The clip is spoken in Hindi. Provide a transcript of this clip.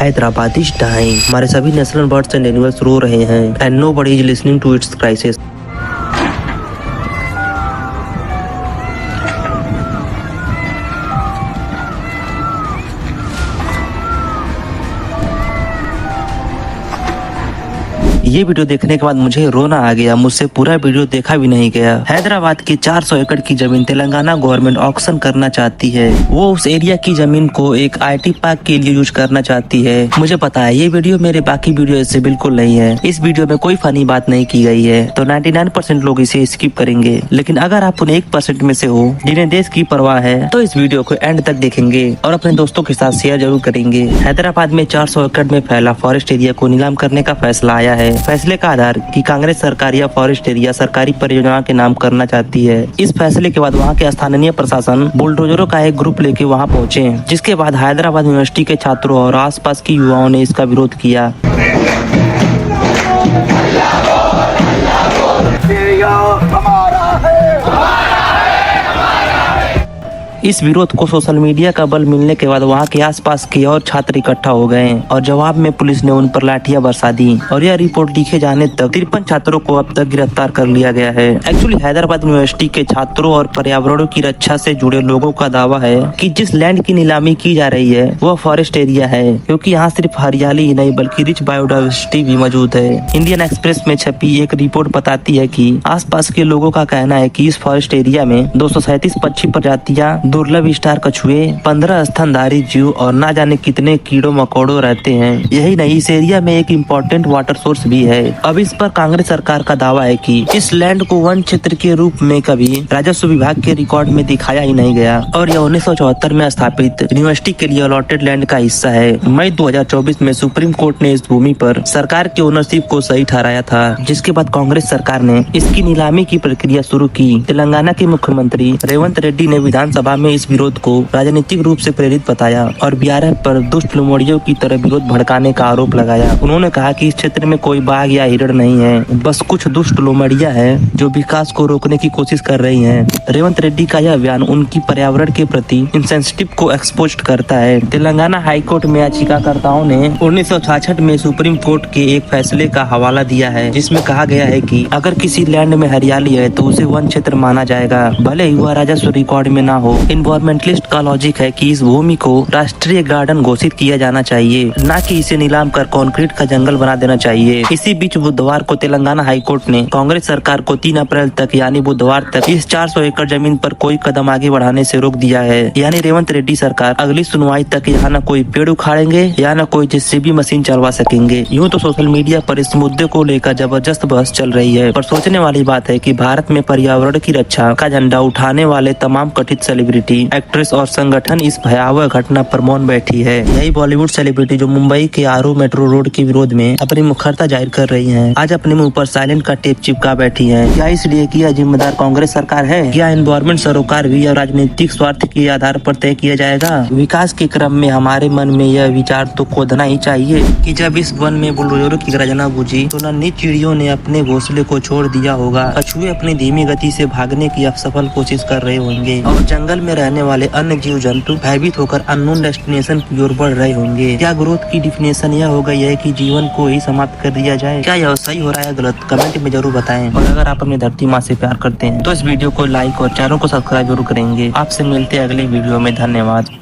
हैदराबादी टाइम। हमारे सभी नेशनल बर्ड्स एंड एनिमल्स रो रहे हैं and nobody is listening to its crisis. ये वीडियो देखने के बाद मुझे रोना आ गया, मुझसे पूरा वीडियो देखा भी नहीं गया। हैदराबाद की 400 एकड़ की जमीन तेलंगाना गवर्नमेंट ऑक्शन करना चाहती है। वो उस एरिया की जमीन को एक IT पार्क के लिए यूज करना चाहती है। मुझे पता है ये वीडियो मेरे बाकी वीडियो से बिल्कुल नहीं है। इस वीडियो में कोई फनी बात नहीं की गई है, तो 99% लोग इसे स्किप करेंगे। लेकिन अगर आप उन 1% में से हो जिन्हें देश की परवाह है, तो इस वीडियो को एंड तक देखेंगे और अपने दोस्तों के साथ शेयर जरूर करेंगे। हैदराबाद में 400 एकड़ में फैला फॉरेस्ट एरिया को नीलाम करने का फैसला आया है। फैसले का आधार कि कांग्रेस सरकार या फॉरेस्ट एरिया सरकारी परियोजना के नाम करना चाहती है। इस फैसले के बाद वहां के स्थानीय प्रशासन बुलडोजरों का एक ग्रुप लेके वहां पहुंचे, जिसके बाद हैदराबाद यूनिवर्सिटी के छात्रों और आसपास की युवाओं ने इसका विरोध किया। इस विरोध को सोशल मीडिया का बल मिलने के बाद वहां के आसपास के और छात्र इकट्ठा हो गए और जवाब में पुलिस ने उन पर लाठियां बरसा दी और यह रिपोर्ट लिखे जाने तक 53 छात्रों को अब तक गिरफ्तार कर लिया गया है। एक्चुअली हैदराबाद यूनिवर्सिटी के छात्रों और पर्यावरण की रक्षा से जुड़े लोगों का दावा है कि जिस लैंड की नीलामी की जा रही है वह फॉरेस्ट एरिया है, क्योंकि यहाँ सिर्फ हरियाली ही नहीं बल्कि रिच बायोडाइवर्सिटी भी मौजूद है। इंडियन एक्सप्रेस में छपी एक रिपोर्ट बताती है कि आसपास के लोगों का कहना है कि इस फॉरेस्ट एरिया में 237 पक्षी प्रजातियां, दुर्लभ स्टार कछुए, 15 स्तनधारी जीव और ना जाने कितने कीड़ों मकोड़ों रहते हैं। यही नहीं, इस एरिया में एक इम्पोर्टेंट वाटर सोर्स भी है। अब इस पर कांग्रेस सरकार का दावा है कि इस लैंड को वन क्षेत्र के रूप में कभी राजस्व विभाग के रिकॉर्ड में दिखाया ही नहीं गया और यह 1974 में स्थापित यूनिवर्सिटी के लिए अलॉटेड लैंड का हिस्सा है। मई 2024 में सुप्रीम कोर्ट ने इस भूमि पर सरकार की ओनरशिप को सही ठहराया था, जिसके बाद कांग्रेस सरकार ने इसकी नीलामी की प्रक्रिया शुरू की। तेलंगाना के मुख्यमंत्री रेवंत रेड्डी ने विधानसभा में इस विरोध को राजनीतिक रूप से प्रेरित बताया और BRF पर दुष्ट लोमड़ियों की तरह विरोध भड़काने का आरोप लगाया। उन्होंने कहा कि इस क्षेत्र में कोई बाघ या हिरण नहीं है, बस कुछ दुष्ट लोमड़ियां हैं जो विकास को रोकने की कोशिश कर रही हैं। रेवंत रेड्डी का यह बयान उनकी पर्यावरण के प्रति इंसेंसिटिव को एक्सपोज करता है। तेलंगाना हाईकोर्ट में याचिकाकर्ताओं ने 1966 में सुप्रीम कोर्ट के एक फैसले का हवाला दिया है, जिसमें कहा गया है कि अगर किसी लैंड में हरियाली है तो उसे वन क्षेत्र माना जाएगा, भले ही वह राजस्व रिकॉर्ड में ना हो। एनवायरमेंटलिस्ट का लॉजिक है कि इस भूमि को राष्ट्रीय गार्डन घोषित किया जाना चाहिए, न कि इसे नीलाम कर कंक्रीट का जंगल बना देना चाहिए। इसी बीच बुधवार को तेलंगाना हाईकोर्ट ने कांग्रेस सरकार को 3 अप्रैल तक यानी बुधवार तक इस 400 एकड़ जमीन पर कोई कदम आगे बढ़ाने से रोक दिया है। यानी रेवंत रेड्डी सरकार अगली सुनवाई तक यहाँ न कोई पेड़ उखाड़ेंगे या न कोई JCB मशीन चलवा सकेंगे। यूँ तो सोशल मीडिया पर इस मुद्दे को लेकर जबरदस्त बहस चल रही है, पर सोचने वाली बात है कि भारत में पर्यावरण की रक्षा का झंडा उठाने वाले तमाम कथित सेलिब्रिटी, एक्ट्रेस और संगठन इस भयावह घटना पर मौन बैठी है। यही बॉलीवुड सेलिब्रिटी जो मुंबई के आरो मेट्रो रोड के विरोध में अपनी मुखरता जाहिर कर रही हैं, आज अपने मुंह पर साइलेंट का टेप चिपका बैठी हैं। क्या इसलिए कि यह जिम्मेदार कांग्रेस सरकार है? क्या एनवायरमेंट सरोकार भी और राजनीतिक स्वार्थ के आधार पर तय किया जाएगा? विकास के क्रम में हमारे मन में यह विचार तो खोदना ही चाहिए कि जब इस वन में बुलडोजरों की गर्जना गूंजी तो नन्ही चिड़ियों ने अपने घोंसले को छोड़ दिया होगा, कछुए अपनी धीमी गति से भागने की असफल कोशिश कर रहे होंगे और जंगल में रहने वाले अन्य जीव जंतु भयभीत होकर अननोन डेस्टिनेशन की ओर बढ़ रहे होंगे। क्या ग्रोथ की डिफिनेशन यह हो गई है कि जीवन को ही समाप्त कर दिया जाए? क्या यह सही हो रहा है गलत? कमेंट में जरूर बताएं। और अगर आप अपनी धरती माँ से प्यार करते हैं तो इस वीडियो को लाइक और चैनल को सब्सक्राइब जरूर करेंगे। आपसे मिलते हैं अगली वीडियो में। धन्यवाद।